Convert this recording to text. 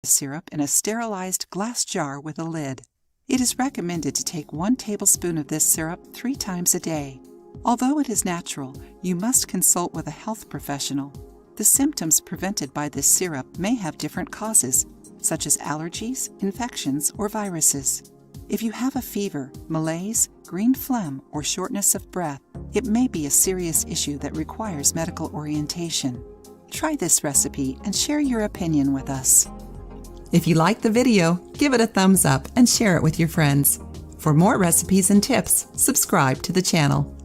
syrup in a sterilized glass jar with a lid. It is recommended to take 1 tablespoon of this syrup 3 times a day. Although it is natural, you must consult with a health professional. The symptoms prevented by this syrup may have different causes, such as allergies, infections, or viruses. If you have a fever, malaise, green phlegm, or shortness of breath, it may be a serious issue that requires medical orientation. Try this recipe and share your opinion with us. If you liked the video, give it a thumbs up and share it with your friends. For more recipes and tips, subscribe to the channel.